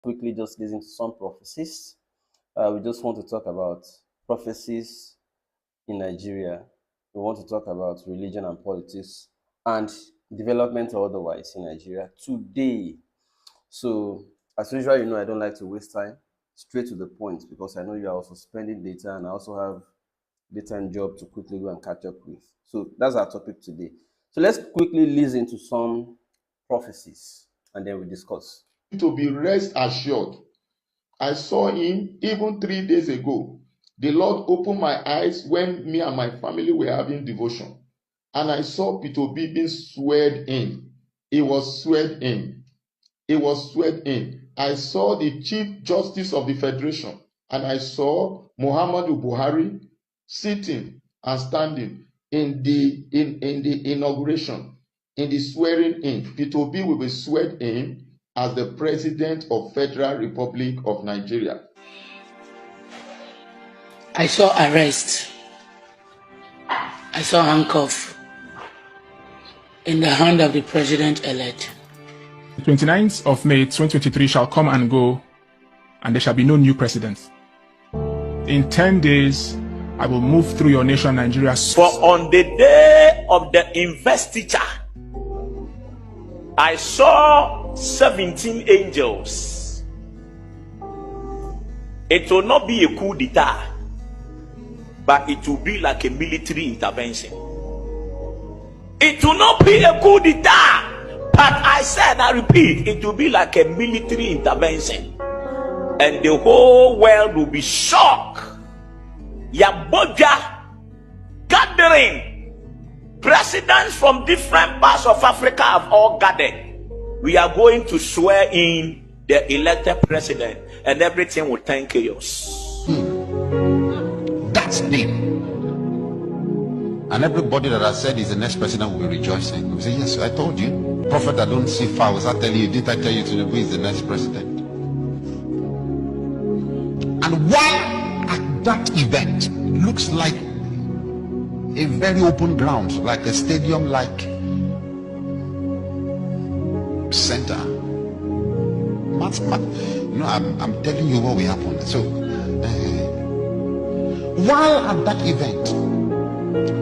quickly just listen to some prophecies. We just want to talk about prophecies in Nigeria. We want to talk about religion and politics and development or otherwise in Nigeria today. So, as usual, I don't like to waste time. Straight to the point, because I know you are also spending data and I also have data and job to quickly go and catch up with. So that's our topic today. So let's quickly listen to some prophecies and then we discuss. To be rest assured, I saw him even 3 days ago. The Lord opened my eyes when me and my family were having devotion, and I saw Peter B being sweared in. He was sweared in. He was sweared in. I saw the Chief Justice of the Federation, and I saw Muhammadu Buhari sitting and standing in the inauguration, in the swearing in. Peter B will be sworn in as the President of Federal Republic of Nigeria. I saw arrest. I saw handcuff in the hand of the president-elect. The 29th of May 2023 shall come and go, and there shall be no new president. In 10 days, I will move through your nation, Nigeria. For on the day of the investiture, I saw 17 angels. It will not be a coup d'etat, but it will be like a military intervention. It will not be a coup d'etat, but I repeat, it will be like a military intervention. And the whole world will be shocked. Yaboja gathering. Presidents from different parts of Africa have all gathered. We are going to swear in the elected president, and everything will turn chaos. That's deep. And everybody that I said is the next president will be rejoicing. We say, yes, I told you. Prophet, I don't see fowls. I tell you, didn't I tell you to be the next president? And while at that event, it looks like a very open ground, like a stadium-like center. I'm telling you what will happen. So, while at that event,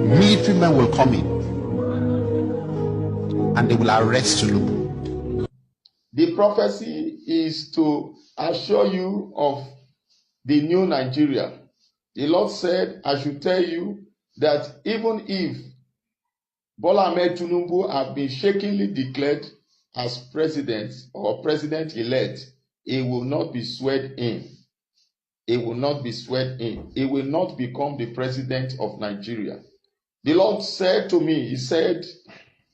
military men will come in and they will arrest Tinubu. The prophecy is to assure you of the new Nigeria. The Lord said, I should tell you that even if Bola Ahmed Tinubu has been shakingly declared as president or president-elect, he will not be sweared in. He will not be sweared in. He will not become the president of Nigeria. The Lord said to me, he said,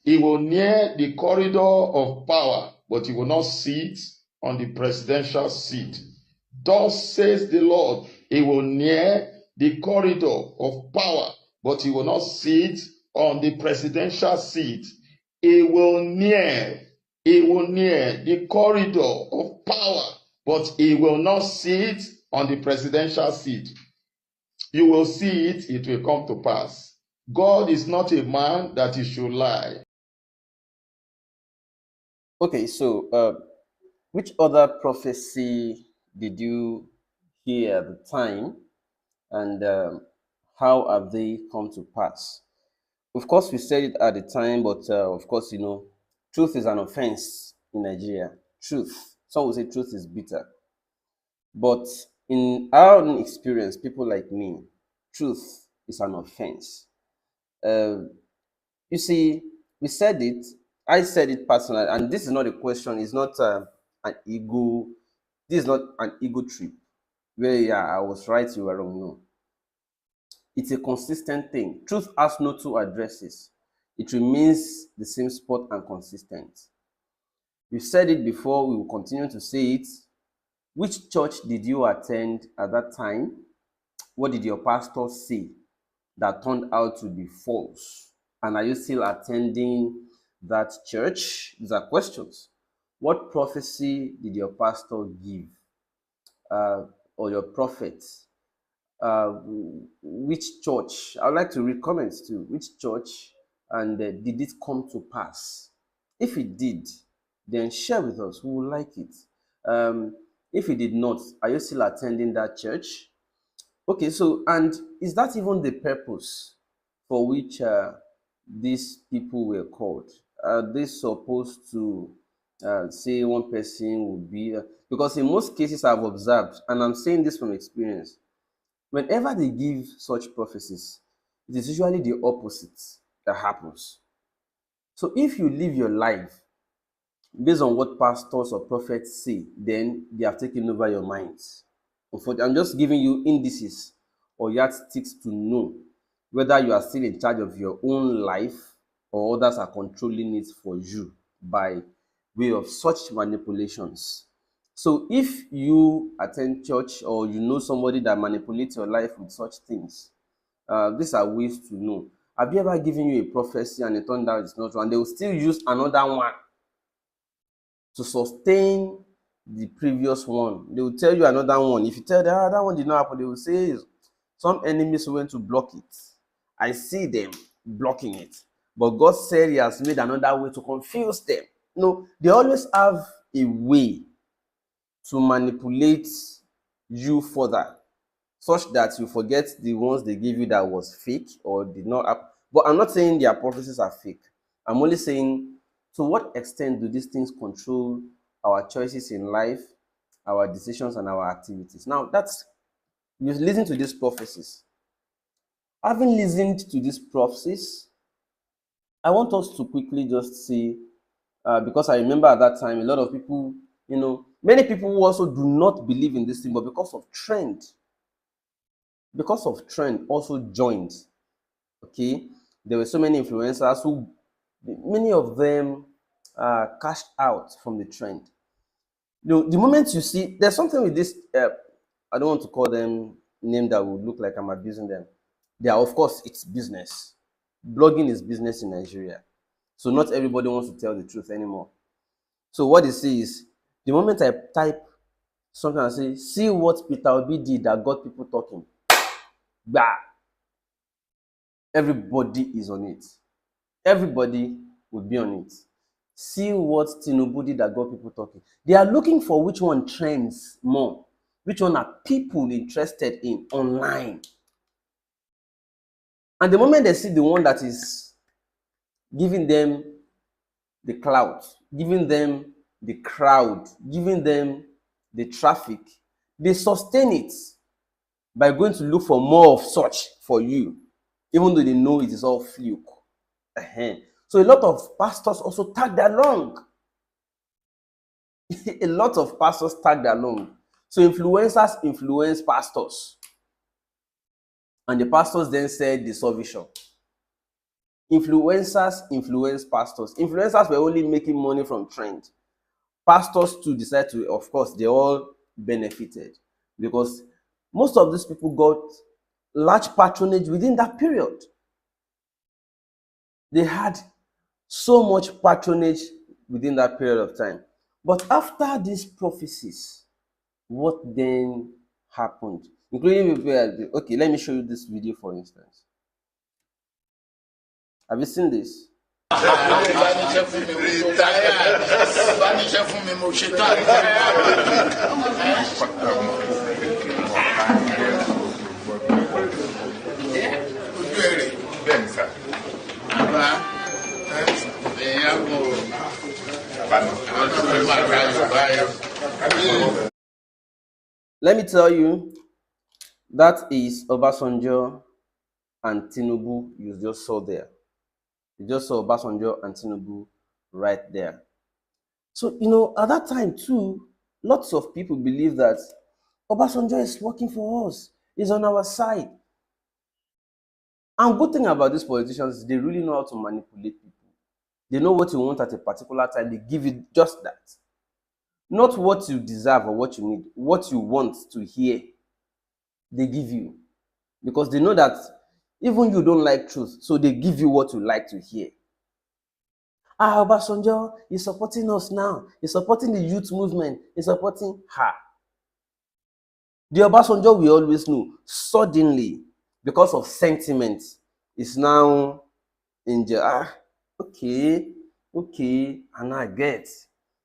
he will near the corridor of power, but he will not sit on the presidential seat. Thus says the Lord, he will near the corridor of power, but he will not sit on the presidential seat. He will near the corridor of power, but he will not sit on the presidential seat. You will see it, it will come to pass. God is not a man that he should lie. Okay, so which other prophecy did you hear at the time, and how have they come to pass? Of course, we said it at the time, but of course, truth is an offense in Nigeria. Truth. Some will say truth is bitter. But in our own experience, people like me, truth is an offense. You see, we said it, I said it personally, and this is not a question, it's not an ego, this is not an ego trip, where I was right, you were wrong. No. It's a consistent thing. Truth has no two addresses. It remains the same spot and consistent. We've said it before, we will continue to say it. Which church did you attend at that time? What did your pastor say that turned out to be false? And are you still attending that church? These are questions. What prophecy did your pastor give? Or your prophet? Which church? I would like to read comments too. Which church, and did it come to pass? If it did, then share with us. We would like it. If you did not, are you still attending that church? Okay, so, and is that even the purpose for which these people were called? Are they supposed to say one person would be? Because in most cases I've observed, and I'm saying this from experience, whenever they give such prophecies, it is usually the opposite that happens. So if you live your life based on what pastors or prophets say, then they have taken over your minds. I'm just giving you indices or yardsticks to know whether you are still in charge of your own life or others are controlling it for you by way of such manipulations. So if you attend church or you know somebody that manipulates your life with such things, these are ways to know. Have you ever given you a prophecy and it turned out it's not true, and they will still use another one to sustain the previous one? They will tell you another one. If you tell them, that one did not happen, they will say some enemies went to block it. I see them blocking it. But God said he has made another way to confuse them. No, they always have a way to manipulate you further, such that you forget the ones they gave you that was fake or did not happen. But I'm not saying their prophecies are fake. I'm only saying, to what extent do these things control our choices in life, our decisions, and our activities? Now, you listen to these prophecies. Having listened to these prophecies, I want us to quickly just see, because I remember at that time, a lot of people, many people who also do not believe in this thing, but because of trend also joined. Okay, there were so many influencers who, many of them cashed out from the trend. The moment you see, there's something with this, I don't want to call them name that would look like I'm abusing them. They are, of course, it's business. Blogging is business in Nigeria. So not everybody wants to tell the truth anymore. So what they say is, the moment I type something and say, see what Peter Obi did that got people talking, bah, everybody is on it. Everybody will be on it. See what Tinubu did that got people talking. They are looking for which one trends more, which one are people interested in online. And the moment they see the one that is giving them the clout, giving them the crowd, giving them the traffic, they sustain it by going to look for more of such for you, even though they know it is all fluke. So a lot of pastors also tagged along. A lot of pastors tagged along. So influencers influence pastors. And the pastors then said the salvation. Influencers influence pastors. Influencers were only making money from trend. Pastors too decided to, of course, they all benefited, because most of these people got large patronage within that period. They had so much patronage within that period of time. But after these prophecies, what then happened? Including people, okay, let me show you this video, for instance. Have you seen this? Let me tell you, that is Obasanjo and Tinubu you just saw there. You just saw Obasanjo and Tinubu right there. So, at that time too, lots of people believe that Obasanjo is working for us. He's on our side. And good thing about these politicians is they really know how to manipulate people. They know what you want at a particular time. They give you just that. Not what you deserve or what you need. What you want to hear, they give you. Because they know that even you don't like truth, so they give you what you like to hear. Obasanjo is supporting us now. He's supporting the youth movement. He's supporting her. The Obasanjo we always know, suddenly, because of sentiment, is now in jail. Okay, and I get.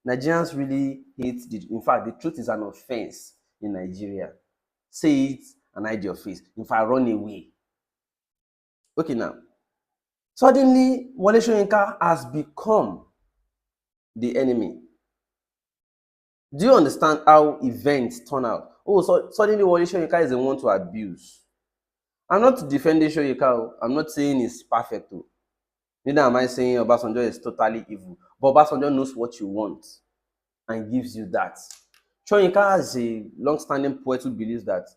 Nigerians really hate in fact, the truth is an offense in Nigeria. Say it and hide your face. In fact, run away. Okay, now. Suddenly, Wole Soyinka has become the enemy. Do you understand how events turn out? Oh, so suddenly Wole Soyinka is the one to abuse. I'm not defending Soyinka. I'm not saying he's perfect. Neither am I saying Obasanjo is totally evil. But Obasanjo knows what you want and gives you that. Soyinka is a long-standing poet who believes that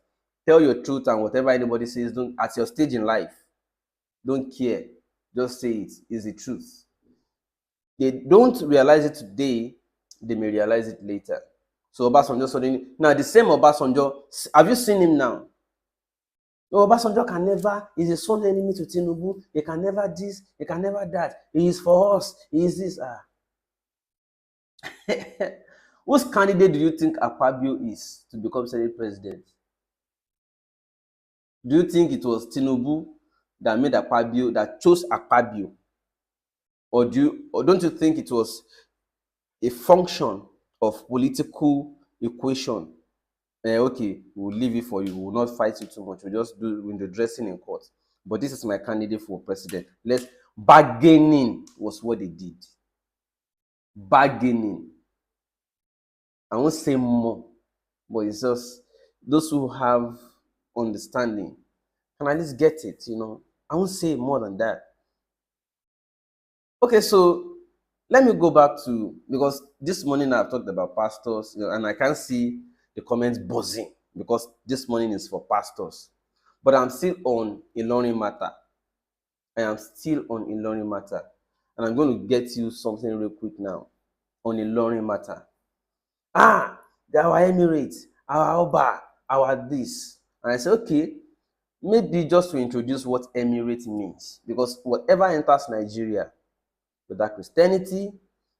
tell your truth and whatever anybody says, don't at your stage in life, don't care. Just say it. It's the truth. They don't realize it today, they may realize it later. So Obasanjo suddenly, now the same Obasanjo, have you seen him now? Obasanjo can never, he's a sworn enemy to Tinubu. He can never this, he can never that. He is for us, he is this. Whose candidate do you think Akpabio is to become Senate president? Do you think it was Tinubu that made Akpabio, that chose Akpabio? Or don't you think it was a function of political equation? Okay, we'll leave it for you. We'll not fight you too much. We'll just do window dressing in court. But this is my candidate for president. Bargaining was what they did. Bargaining. I won't say more, but it's just those who have understanding can at least get it, I won't say more than that. Okay, so let me go back to, because this morning I've talked about pastors, and I can't see the comments buzzing because this morning is for pastors. But I'm still on Ilorin matter. I am still on Ilorin matter. And I'm going to get you something real quick now on Ilorin matter. Our Emirates, our Oba, our this. And I say, okay, maybe just to introduce what Emirate means. Because whatever enters Nigeria, whether Christianity,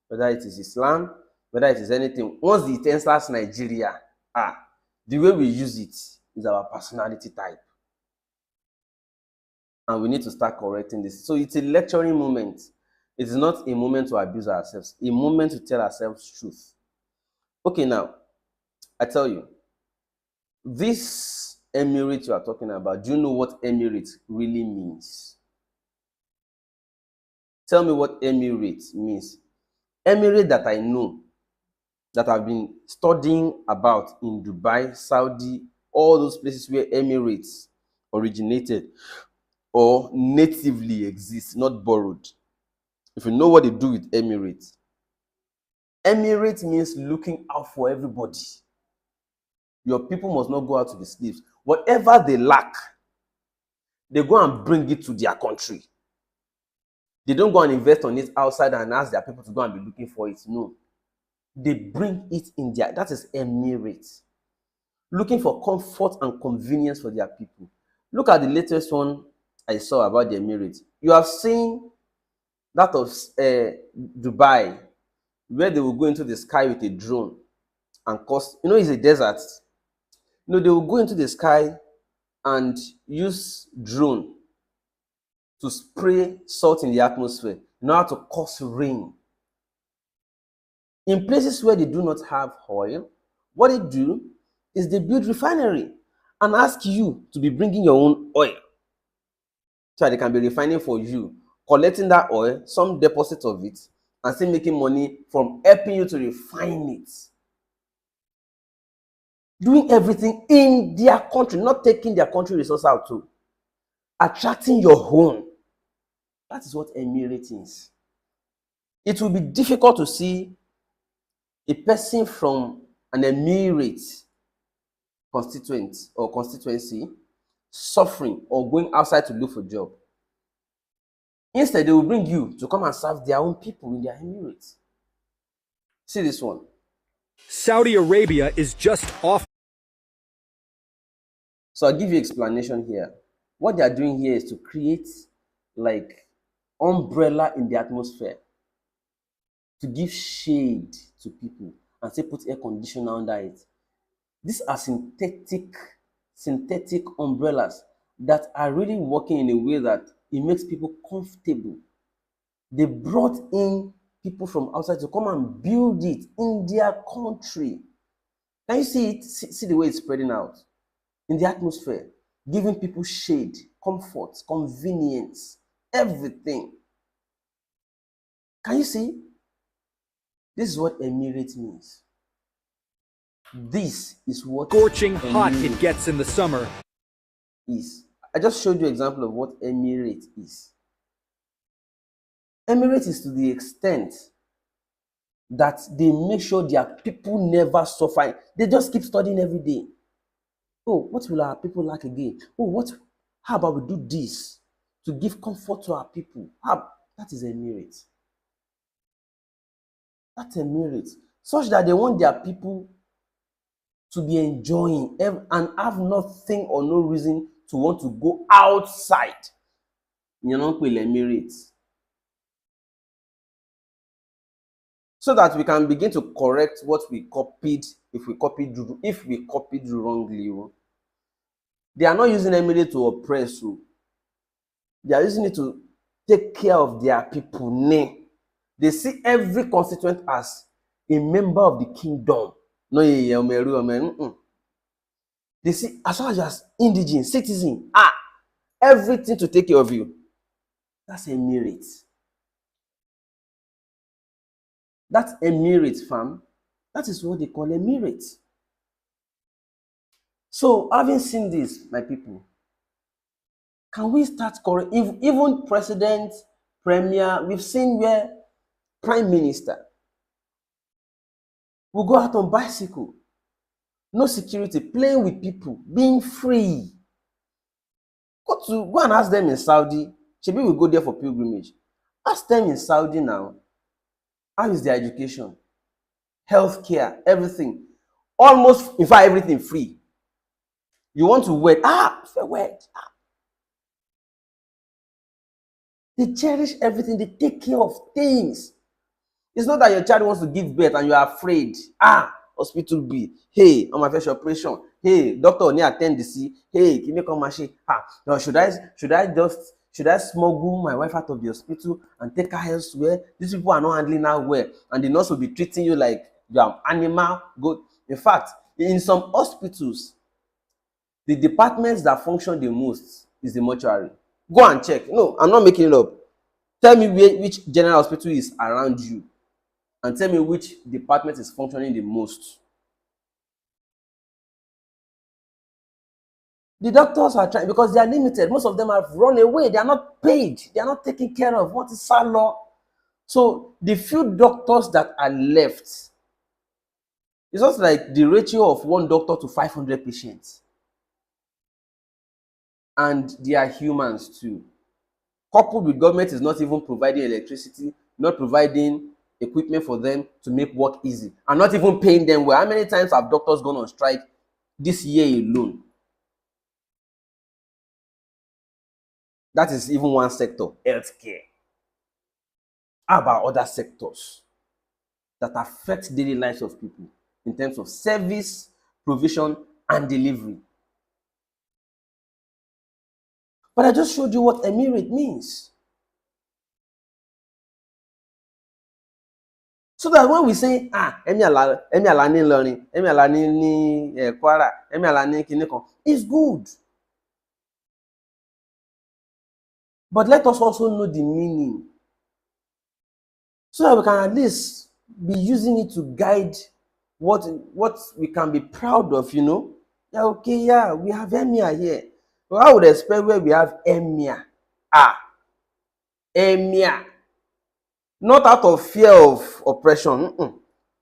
whether it is Islam, whether it is anything, once it enters Nigeria, the way we use it is our personality type. And we need to start correcting this. So it's a lecturing moment. It is not a moment to abuse ourselves, a moment to tell ourselves truth. Okay, now, I tell you, this emirate you are talking about, do you know what emirate really means? Tell me what emirate means. Emirate that I know, that I've been studying about in Dubai, Saudi, all those places where emirates originated or natively exist, not borrowed. If you know what they do with emirates, emirate means looking out for everybody. Your people must not go out to be slaves. Whatever they lack, they go and bring it to their country. They don't go and invest on it outside and ask their people to go and be looking for it. No. They bring it in there. That is emirate. Looking for comfort and convenience for their people. Look at the latest one I saw about the Emirates. You have seen that of Dubai, where they will go into the sky with a drone and cause, it's a desert. They will go into the sky and use drone to spray salt in the atmosphere in order to cause rain. In places where they do not have oil, what they do is they build refinery and ask you to be bringing your own oil so they can be refining for you, collecting that oil, some deposit of it, and still making money from helping you to refine it. Doing everything in their country, not taking their country resource out too. Attracting your own. That is what emirate is. It will be difficult to see a person from an emirate constituent or constituency suffering or going outside to look for a job. Instead, they will bring you to come and serve their own people in their emirates. See this one. Saudi Arabia is just off. So I'll give you explanation here. What they are doing here is to create like umbrella in the atmosphere to give shade to people and say put air conditioner under it. These are synthetic umbrellas that are really working in a way that it makes people comfortable. They brought in people from outside to come and build it in their country. Can you see it? See the way it's spreading out in the atmosphere, giving people shade, comfort, convenience, everything. Can you see? This is what emirate means. This is what Scorching hot emirate it gets in the summer. is. I just showed you an example of what emirate is. Emirate is to the extent that they make sure their people never suffer. They just keep studying every day. Oh, what will our people like again? Oh, how about we do this to give comfort to our people? That is emirate. That's emirate. Such that they want their people to be enjoying and have nothing or no reason to want to go outside. You know, emirate. So that we can begin to correct what we copied, if we copied wrongly. They are not using emirate to oppress you. They are using it to take care of their people. They see every constituent as a member of the kingdom. They see as long as you are indigent, citizen, everything to take care of you. That's emirate. That's emirate, fam. That is what they call emirate. So, having seen this, my people, can we start correct? Even president, premier, we've seen where prime minister will go out on bicycle, no security, playing with people, being free. Go and ask them in Saudi. Shebi will go there for pilgrimage. Ask them in Saudi now. How is their education, healthcare, everything? Almost, in fact, everything free. You want to wed? Wed. They cherish everything. They take care of things. It's not that your child wants to give birth and you are afraid. Hospital bill. Hey, on my first operation. Hey, doctor, need attend the see. Hey, can you come machine? Now should I smuggle my wife out of the hospital and take her elsewhere? These people are not handling her well, and the nurse will be treating you like you are an animal. Good. In fact, in some hospitals, the departments that function the most is the mortuary. Go and check. No, I'm not making it up. Tell me which general hospital is around you, and tell me which department is functioning the most. The doctors are trying because they are limited. Most of them have run away. They are not paid. They are not taken care of. What is sad law? So the few doctors that are left, it's just like the ratio of one doctor to 500 patients. And they are humans too. Coupled with government is not even providing electricity, not providing equipment for them to make work easy, and not even paying them well. How many times have doctors gone on strike this year alone? That is even one sector, healthcare. How about other sectors that affect daily lives of people in terms of service, provision, and delivery? But I just showed you what emirate means. So that when we say, Emi Ala ni Ilorin, Emi Ala ni Kwara, Emi Ala ni Kinikan, it's good. But let us also know the meaning, so that we can at least be using it to guide what we can be proud of, Yeah, okay, yeah, we have emir here. But I would expect where we have emir. Emir. Not out of fear of oppression,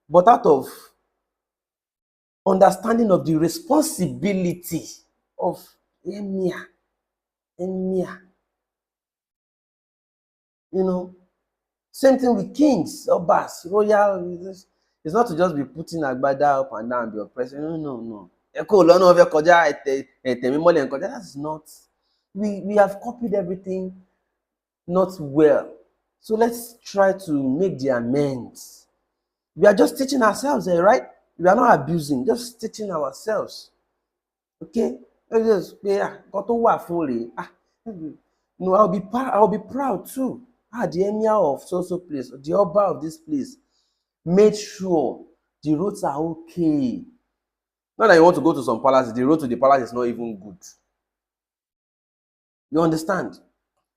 but out of understanding of the responsibility of emir. Emir. Same thing with kings, obas, royal. It's not to just be putting agbada up and down and be oppressing. No. That's not. We have copied everything not well. So let's try to make the amends. We are just teaching ourselves, right? We are not abusing, just teaching ourselves. Okay? Let's just I'll be proud too. The emir of so place, the oba of this place made sure the roads are okay. Not that you want to go to some palaces, the road to the palace is not even good. You understand?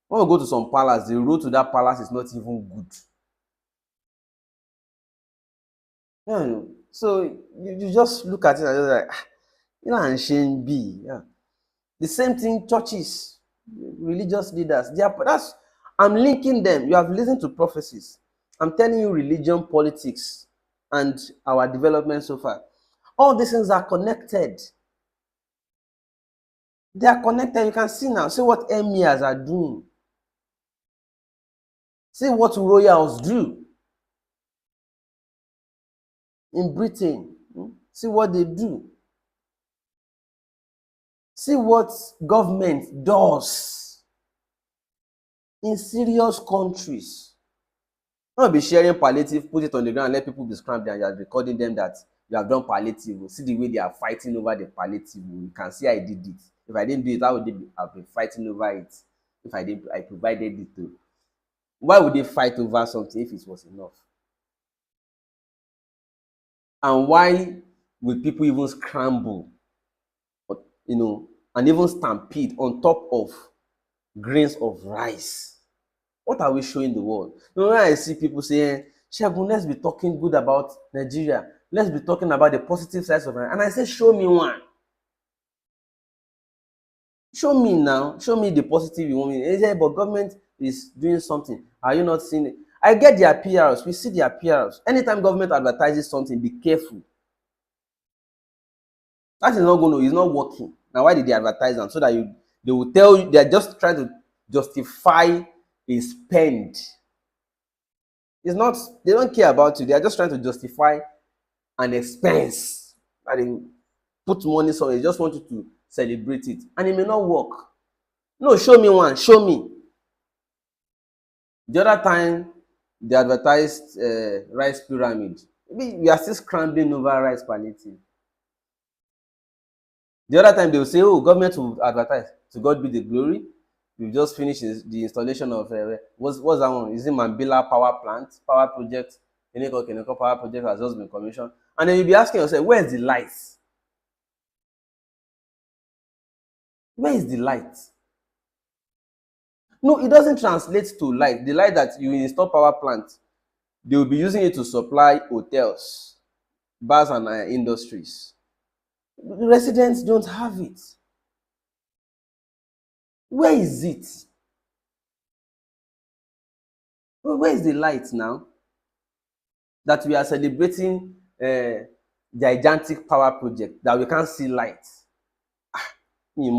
When you go to some palace, the road to that palace is not even good. Yeah, so you just look at it and just like, you know, and shame be. Yeah. The same thing, churches, religious leaders, I'm linking them. You have listened to prophecies. I'm telling you religion, politics, and our development so far. All these things are connected. They are connected. You can see now. See what emirs are doing. See what royals do in Britain. See what they do. See what government does in serious countries. Don't be sharing palliative, put it on the ground, let people be scrambled, and you are recording them that you have done palliative. See the way they are fighting over the palliative. You can see I did it. If I didn't do it, how would they have been fighting over it? If I provided it to. Why would they fight over something if it was enough? And why will people even scramble, and even stampede on top of grains of rice? What are we showing the world? When I see people saying, Shegun, let's be talking good about Nigeria. Let's be talking about the positive sides of it. And I say, show me one. Show me now. Show me the positive you want me. They say, but government is doing something. Are you not seeing it? I get their PRs. We see their PRs. Anytime government advertises something, be careful. That is not going to, it's not working. Now, why did they advertise them? So that they will tell you, they're just trying to justify a spend. It's not, they don't care about you. They are just trying to justify an expense. That they put money somewhere. They just want you to celebrate it. And it may not work. No, show me one. Show me. The other time, they advertised rice pyramid. Maybe we are still scrambling over rice palliative. The other time, they will say, oh, government will advertise. To God be the glory. We've just finished the installation of, what's that one? Is it Mambila power plant, power project? Keneko power project has just been commissioned. And then you'll be asking yourself, where's the light? Where is the light? No, it doesn't translate to light. The light that you install power plant, they will be using it to supply hotels, bars, and industries. The residents don't have it. Where is it? Where is the light now? That we are celebrating gigantic power project that we can't see light. The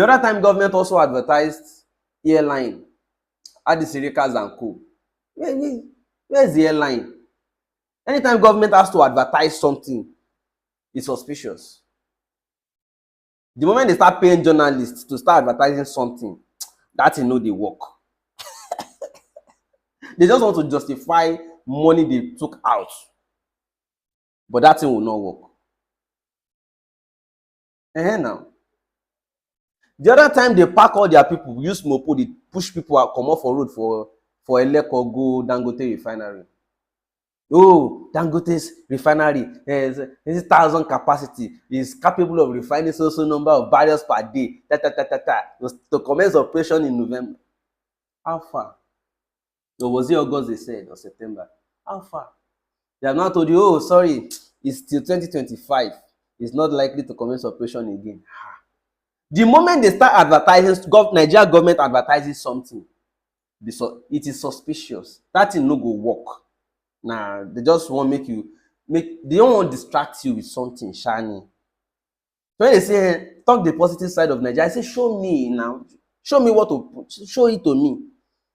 other time, government also advertised airline, Adisirikas and Co. Where's the airline? Anytime government has to advertise something, it's suspicious. The moment they start paying journalists to start advertising something, that know they work. They just want to justify money they took out. But that thing will not work. Now. The other time they pack all their people, use mopo, they push people out, come off for road for Eleko go Dangote refinery. Oh, Dangote's refinery is 1,000 capacity, is capable of refining so number of barrels per day. To commence operation in November. How far? Or was it August they said, or September? How far? They have not told you, oh, sorry, it's till 2025. It's not likely to commence operation again. The moment they start advertising, Nigeria government advertises something, it is suspicious. That thing no go work. Nah, they just want they don't want to distract you with something shiny. So when they say, talk the positive side of Nigeria, I say, show me now. Show me show it to me.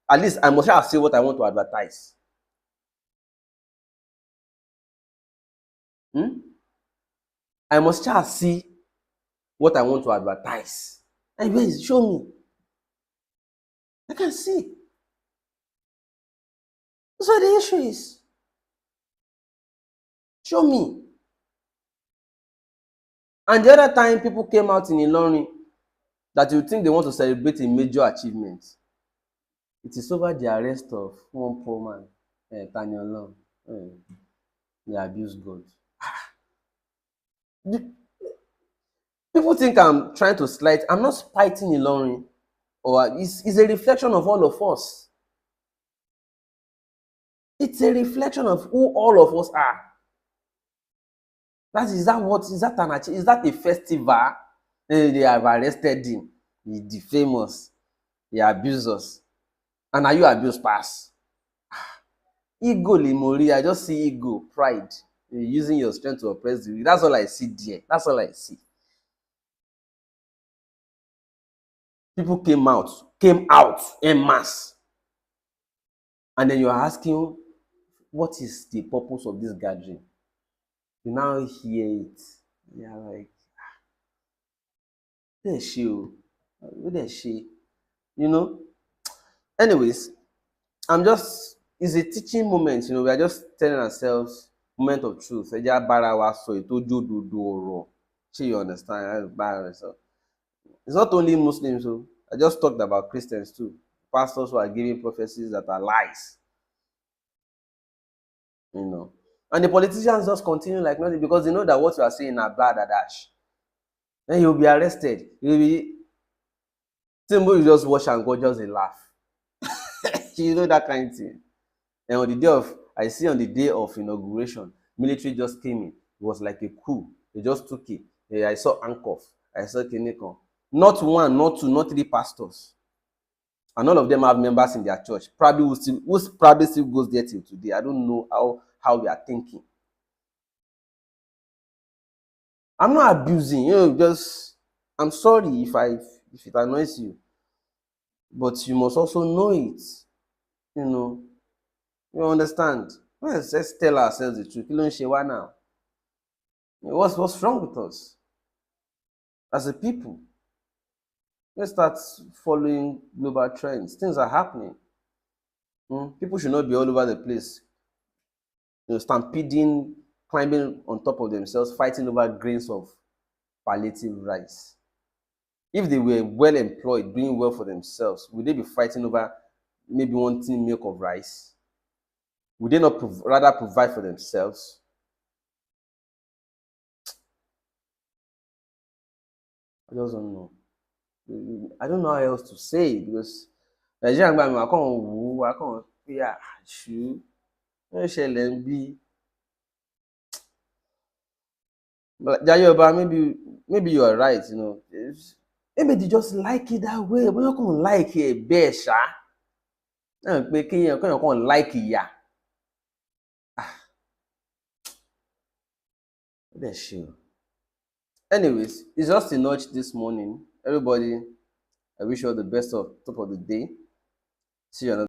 At least I must have say what I want to advertise. I must just see what I want to advertise. And where is, show me. I can see. That's what the issue is. Show me. And the other time people came out in Ilorin, that you think they want to celebrate a major achievement. It is over the arrest of one poor man, Taniola. They abuse God. People think I'm trying to slight. I'm not spiting Ilorin. Or it's a reflection of all of us. It's a reflection of who all of us are. Is that a festival? They have arrested him. He defame us. He abuse us. And are you abused pass? Ego limori. I just see ego, pride. You're using your strength to oppress the weak. That's all I see there. That's all I see. People came out en masse. And then you're asking, what is the purpose of this gathering? You now hear it. You're like, there's she. There's she. You know? Anyways, it's a teaching moment, we are just telling ourselves moment of truth. You understand? It's not only Muslims. So I just talked about Christians too. Pastors who are giving prophecies that are lies. And the politicians just continue like nothing because they know that what you are saying are bad dash. Then you'll be arrested. Simple, you just watch and go just a laugh. That kind of thing. And on the day of inauguration, military just came in. It was like a coup. They just took it. I saw handcuff. I saw Kineko. Not one, not two, not three pastors. And all of them have members in their church. Probably still goes there till today. I don't know how we are thinking. I'm not abusing, I'm sorry if it annoys you. But you must also know it. You understand? Let's tell ourselves the truth. Now. What's wrong with us? As a people, let's start following global trends. Things are happening. People should not be all over the place. Stampeding, climbing on top of themselves, fighting over grains of palliative rice. If they were well employed, doing well for themselves, would they be fighting over maybe wanting milk of rice? Would they not rather provide for themselves? I just don't know. I don't know how else to say it because Nigerian gba mi wà kàn wò kàn pé àṣù ó ṣẹlẹ̀ ń bí. Jayoba, maybe you are right, Maybe they just like it that way. But you can't like it bẹ́ẹ̀ ṣá. Pé kéèyàn kàn like ìyà. That's sure. Anyways, it's just a notch this morning. Everybody, I wish you all the best of top of the day. See you another.